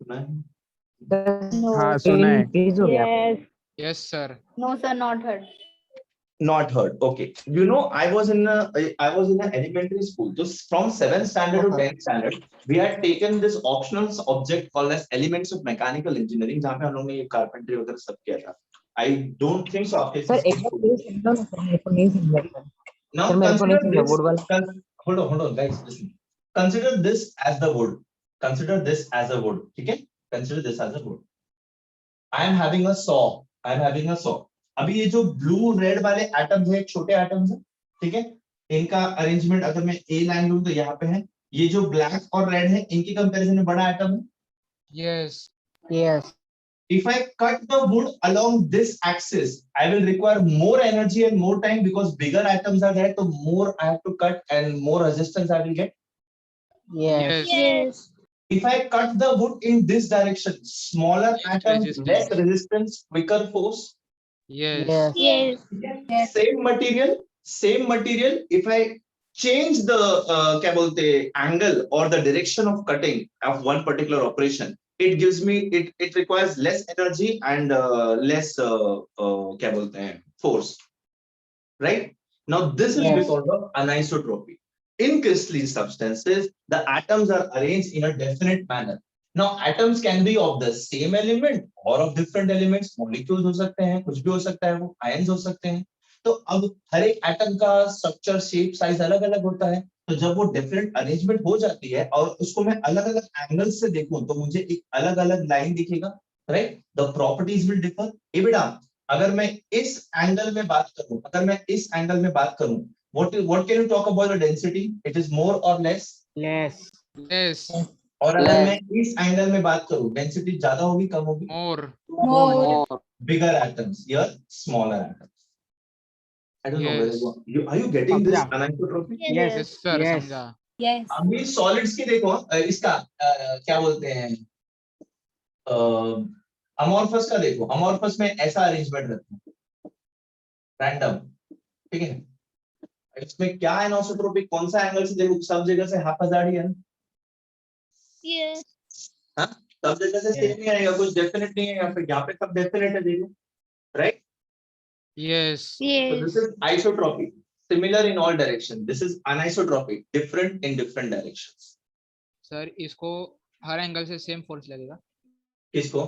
हाँ सुना है freeze हो गया Yes. Yes, sir. No, sir, not heard. Not heard. Okay. You know, I was in an elementary school. Just from 7th standard to 10th standard, we had taken this optional subject called as Elements of Mechanical Engineering, जहाँ पे हम लोगों ने ये carpentry वगैरह सब किया था. I don't think so. आपके सर एक बार प्लीज समझो ना सर मेरे को नहीं समझ रहा. Now Sir, मेरे को नहीं consider समझा wood वाला. hold on, guys, listen. Consider this as the wood. Consider this as a wood. ठीक है? Consider this as a wood. I am having a saw. अभी ये जो ब्लू रेड वाले एटम्स है, छोटे एटम्स है, ठीक है? इनका अरेंजमेंट अगर मैं ए लाइन लूं तो यहाँ पे है. ये जो ब्लैक और रेड है, इनकी कंपैरिजन में बड़ा एटम है. Yes. Yes. If I cut the wood along this axis, I will require more energy and more time because bigger atoms are there, so more I have to cut and more resistance I will get. Yes. Yes. Yes. If I cut the wood in this direction, smaller atoms, resistance. less resistance, quicker force. Yes. Yes. Yes. Same material. If I change the क्या बोलते हैं, angle or the direction of cutting of one particular operation, it gives me it requires less energy and less क्या बोलते हैं, force. Right? Now this is Yes. because of anisotropy. In crystalline substances, the atoms are arranged in a definite manner. Now atoms can be of the same element or of different elements. Molecules हो सकते हैं, कुछ भी हो सकता है, वो ions हो सकते हैं. तो अब हर एक एटम का स्ट्रक्चर, शेप, साइज अलग अलग होता है. तो जब वो डिफरेंट अरेंजमेंट हो जाती है और उसको मैं अलग अलग एंगल से देखूं, तो मुझे एक अलग अलग लाइन दिखेगा. Right? The properties will differ. ए बेटा, अगर मैं इस एंगल में बात करूं, what can you talk about the density? It is more or less? Less. Yes. और अगर मैं इस एंगल में बात करूं, डेंसिटी ज्यादा होगी कम होगी? More. More. Bigger atoms, here smaller atoms. I don't know whether Yes. are you getting this समझा. anisotropy? Yes. Yes sir. Yes. समझा. Yes. अभी सॉलिड्स की देखो, इसका क्या बोलते हैं, अमॉर्फस का देखो. अमॉर्फस में ऐसा अरेंजमेंट रखते हैं, रैंडम, ठीक है. इसमें क्या एनोसोट्रोपी, कौन सा एंगल से देखो, सब जगह से हाफाजाड ही है ना, Yes. हाँ, सब जगह से सेम ही आएगा, कुछ डेफिनेट नहीं है यहाँ पे सब डेफिनेट है, देखो, right. Yes. So Yes. this is isotropy, similar in all direction. This is anisotropy, different in different directions. Sir इसको हर एंगल से सेम फोर्स लगेगा. किसको?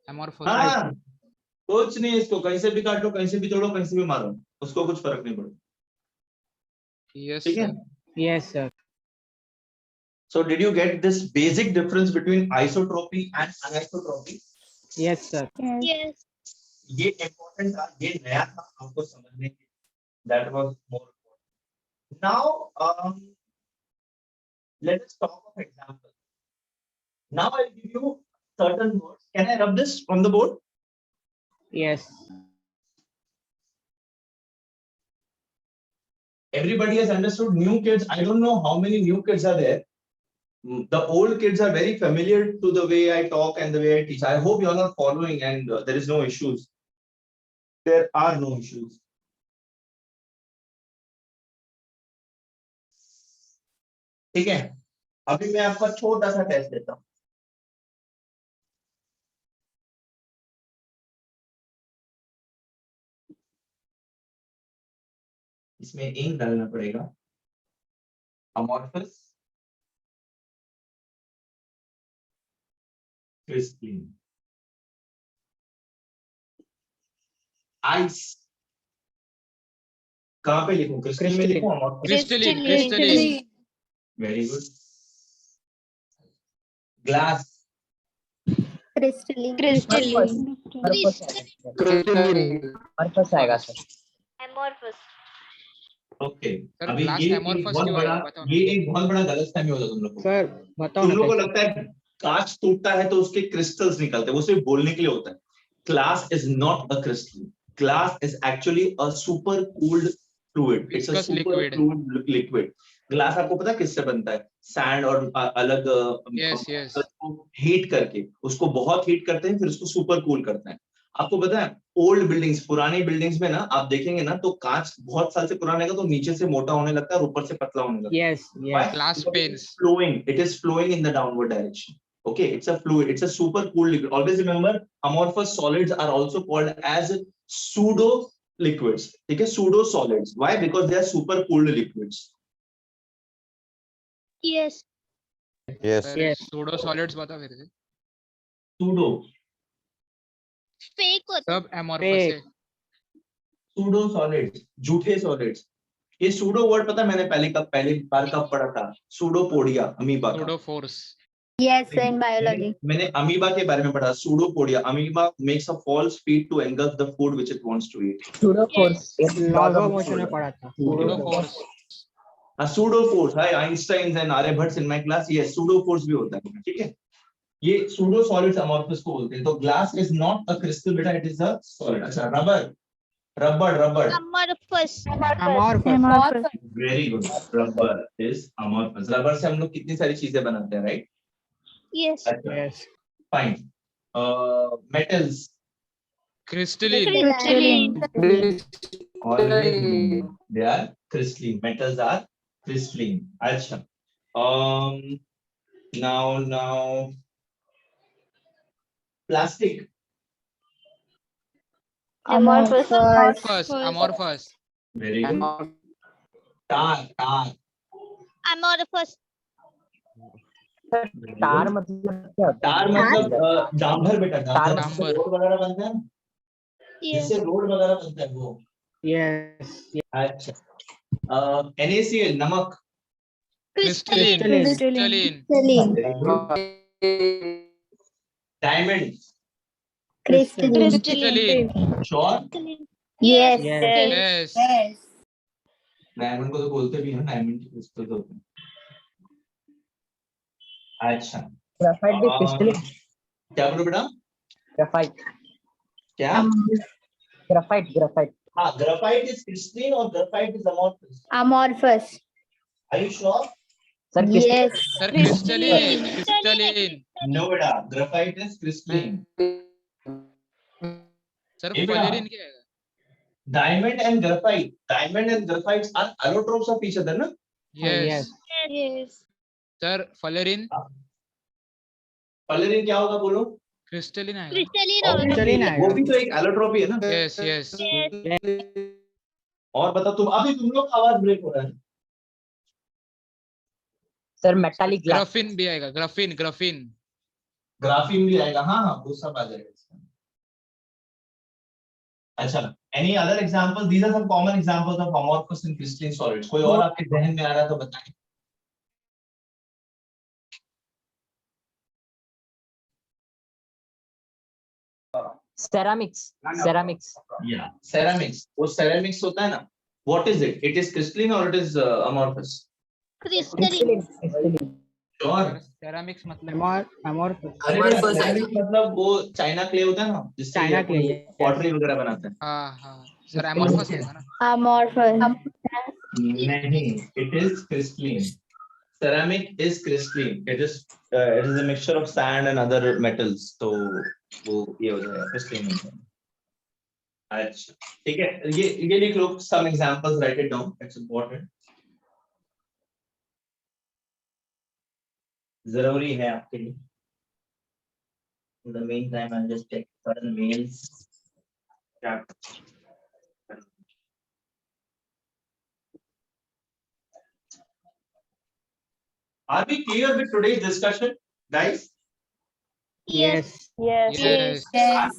एमॉर्फस. हाँ, कुछ नहीं, इसको कहीं से भी काटो, कहीं से भी तोड़ो, कहीं से भी मारो, उसको कुछ फर्क नहीं पड़ता. Yes ठीक है. sir. Yes, sir. So did you get this basic difference between isotropy and anisotropy? Yes, sir. Yes. Yes. ये important था, ये नया था आपको समझने के. That was more important. Now let us talk of example. Now I'll give you certain words. Can I rub this from the board? Yes. Everybody has understood. New kids, I don't know how many new kids are there. The old kids are very familiar to the way I talk and the way I teach. I hope you all are following and there is no issues. There are no issues. ठीक है, अभी मैं आपका छोटा सा test देता हूं. इसमें इंक डालना पड़ेगा. Amorphous, crystalline, ice. कहां पे लिखूं, क्रिस्टल में लिखूं, amorphous? Crystalline. Crystalline. Crystalline. Very good. Glass, Crystalline. Crystalline. Purpose आएगा sir. Amorphous. ओके. सर अभी ग्लास ये एक एमॉर्फस बहुत क्यों बड़ा, आएगा बताओ ना. ये एक बहुत बड़ा गलतफहमी होता है तुम लोग को. Sir, बताओ तुम ना लोग को कैसे. लगता है कांच टूटता है तो उसके क्रिस्टल्स निकलते हैं, वो सिर्फ बोलने के लिए होता है. Glass is not a crystal. Glass is actually a super cooled fluid. It's a Viscous super liquid. Fluid liquid. Glass आपको पता है किससे बनता है? सैंड और अलग Yes, yes. हीट करके, उसको बहुत हीट करते हैं, फिर उसको सुपर कूल करते हैं. आपको पता है ओल्ड बिल्डिंग्स, पुरानी बिल्डिंग्स में ना आप देखेंगे ना तो कांच बहुत साल से पुराने का तो नीचे से मोटा होने लगता है और ऊपर से पतला होने लगता है. Yes, yes. Glass panes. It is flowing in the downward direction. Okay, it's a fluid, it's a super cool liquid. Always remember, amorphous solids are also called as pseudo liquids. Okay, pseudo solids. Why? Because they are super cooled liquids. Yes. Yes. Sir Yes. Pseudo solids बता फिर से. Pseudo, Fake होता है. सब amorphous है. pseudo solids, झूठे solids. ये pseudo word पता है मैंने पहली बार कब पढ़ा था? Pseudopodia, amoeba का. Pseudo force. Yes, in biology. मैंने अमीबा के बारे में पढ़ा. Pseudopodia, amoeba makes a false feed to engulf the food which it wants to eat. Pseudo force. Yes. Laws of motion में पढ़ा था. Pseudo force. A pseudo force, hi Einstein's and Aryabhat's in my class. Yes, pseudo force भी होता है, ठीक है. ये pseudo solids amorphous को बोलते हैं. तो glass is not a crystal बेटा, it is a solid. अच्छा, rubber. Amorphous. Amorphous. Very good. Rubber is amorphous. Rubber से हम लोग कितनी सारी चीजें बनाते हैं, right? Yes. अच्छा, Yes. fine. Metals. Crystalline. Crystalline. Always they are crystalline. Metals are crystalline. अच्छा. Now plastic. Amorphous. Amorphous. Very good. Tar. Amorphous. तार मतलब क्या होता तार है? मतलब डांबर बेटा, डांबर. डांबर. रोड वगैरह बनता है ना, Yes. जिससे रोड वगैरह बनता है वो. Yes. अच्छा. NaCl, नमक. Crystalline. Crystalline. Crystalline. Very good. Diamond. Crystalline. Crystalline. Sure? Yes. Yes. Diamond को तो बोलते भी हैं, डायमंड के क्रिस्टल होते हैं। अच्छा, ग्रेफाइट भी क्रिस्टलिन। क्या बोलो बेटा? ग्रेफाइट क्या? ग्रेफाइट हाँ, ग्रेफाइट इज क्रिस्टलिन और graphite is amorphous. Amorphous. Are you sure? Sir Yes. Sir, crystalline. Crystalline. No बेटा, ग्रेफाइट इज क्रिस्टलिन। Sir, ये बेटा। fullerene क्या है? Diamond and graphites are allotropes of each other, ना? Yes. Yes. Sir, fullerene. Fullerene क्या होगा बोलो? Crystalline आएगा. Crystalline होगा. Obviously, वो भी तो एक allotrope ही है ना? Yes. Yes. Yes. और बता तुम लोग का आवाज ब्रेक हो रहा है। Sir metallic glass. Graphene भी आएगा. Graphene. ग्राफीन भी आएगा, हाँ वो सब आ जाएगा इसमें। अच्छा, any other example? These are some common examples of amorphous and crystalline solids. कोई और आपके जहन में आ रहा है तो बताएं। ceramics Yeah, ceramics. वो ceramics होता है ना? What is it? It is crystalline or it is amorphous? Crystalline. Sure. Ceramics मतलब अरे बेटा, ceramics मतलब वो चाइना क्ले होता है ना, जिससे China clay, पॉटरी वगैरह बनाते हैं। हाँ. Sir, amorphous होगा ना? Amorphous. नहीं, it is crystalline. Ceramic is crystalline. It is a mixture of sand and other metals. तो वो ये हो जाएगा, crystalline हो जाएगा। अच्छा, ठीक है, ये लिख लो, some examples, write it down. It's important. जरूरी है आपके लिए। In the meantime, I'll just check certain mails. Are we clear with today's discussion, guys? Yes. Yes.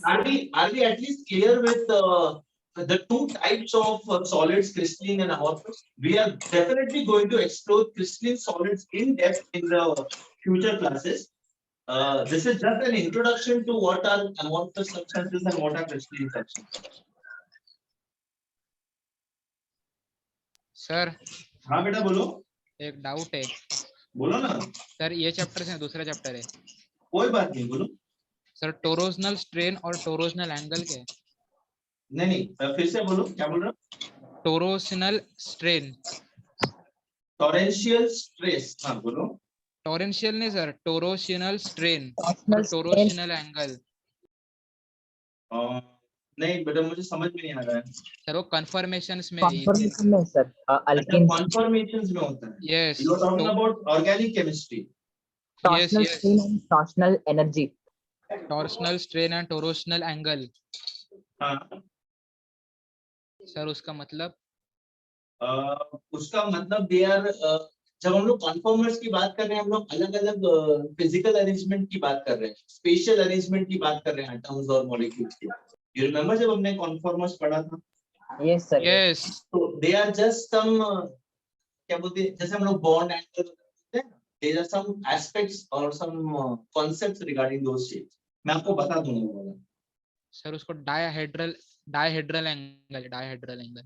Are we at least clear with the two types of solids, crystalline and amorphous? We are definitely going to explore crystalline solids in depth in the future classes. This is just an introduction to what are amorphous substances and what are crystalline substances. Sir, हाँ बेटा बोलो, एक doubt है. बोलो ना, sir ये chapter से दूसरा चैप्टर है. कोई बात नहीं, बोलो। सर, टोरोजनल स्ट्रेन और टोरोजनल एंगल क्या है? नहीं, फिर से बोलो, क्या बोल रहे हो? टोरोजनल स्ट्रेन. टॉरेंशियल स्ट्रेस, हाँ बोलो। टोरेंशियल नहीं सर, टोरोशनल स्ट्रेन और Torsional strain. टोरोशनल एंगल. नहीं बेटा, मुझे समझ में नहीं आ रहा है। सर वो कन्फर्मेशंस में. conformation में सर alkenes कॉन्फॉर्मेशंस में होता है। Yes. You are talking about organic chemistry. torsional yes. strain and torsional energy torsional strain and torsional angle. हाँ, सर उसका मतलब? उसका मतलब दे आर, जब हम लोग कॉन्फॉर्मर्स की बात कर रहे हैं, हम लोग अलग अलग फिजिकल अरेंजमेंट की बात कर रहे हैं, स्पेशल अरेंजमेंट की बात कर रहे हैं एटम्स और मॉलिक्यूल्स की। यू रिमेंबर जब हमने कॉन्फॉर्मर्स पढ़ा था? yes sir yes. तो दे आर जस्ट सम, क्या बोलते हैं, जैसे हम लोग बॉन्ड एंगल करते हैं, देयर आर सम एस्पेक्ट्स और सम कांसेप्ट्स रिगार्डिंग दोस शेप्स। मैं आपको बता दूंगा वो वाला। सर उसको डायहेड्रल एंगल.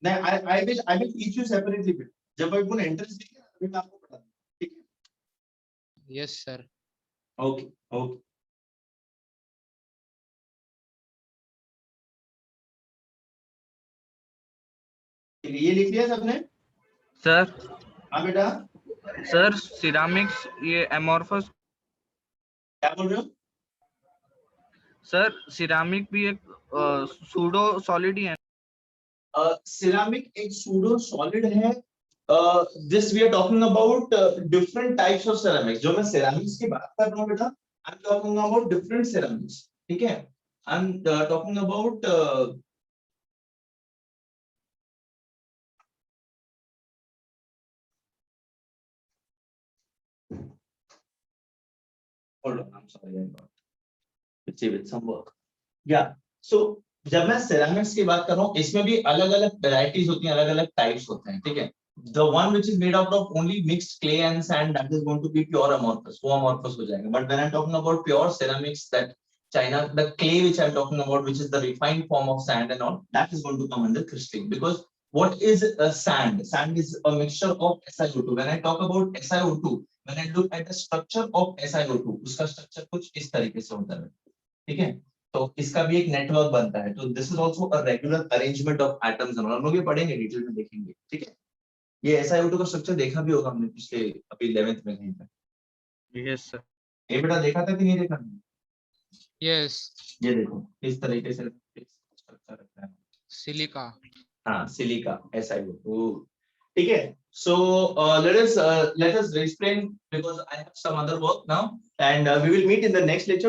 नहीं, I will teach you separately bit. जब आप उन एंट्रेंस देंगे ना, मैं आपको बता दूंगा, ठीक है? Yes sir. Okay okay. ये लिख लिया सबने? सर हाँ बेटा, सर सिरामिक्स ये एमोर्फस, क्या बोल रहे हो? सर सिरामिक भी एक सूडो सॉलिड ही है। सिरामिक एक सूडो सॉलिड है। This we are talking about different types of ceramics. जो मैं सिरामिक्स की बात कर रहा हूँ बेटा, I am talking about different ceramics, ठीक है? I am talking about hold on, I'm sorry, I got busy with some work. Yeah, so जब मैं सिरामिक्स की बात कर रहा हूँ, इसमें भी अलग अलग वेराइटीज होती हैं, अलग अलग टाइप्स होते हैं, ठीक है? The one which is made out of only mixed clay and sand, that is going to be pure amorphous, वो amorphous हो जाएगा. But when I'm talking about pure ceramics that China, the clay which I'm talking about, which is the refined form of sand and all, that is going to come under crystalline. Because what is a sand? Sand is a mixture of SiO2. When I talk about SiO2, when I look at the structure of SiO2, उसका structure कुछ इस तरीके से होता है, ठीक है? तो इसका भी एक नेटवर्क बनता है. तो this is also a regular arrangement of atoms and all. हम लोग ये पढ़ेंगे, डिटेल में देखेंगे, ठीक है? ये SiO2 का स्ट्रक्चर देखा भी होगा हमने पिछले अभी 11th में कहीं पे. Yes sir. ये बेटा देखा था कि नहीं देखा? यस, ये देखो इस तरीके से स्ट्रक्चर रहता है. सिलिका. हाँ, सिलिका SiO2. ठीक है. So let us explain because I have some other work now, and we will meet in the next lecture.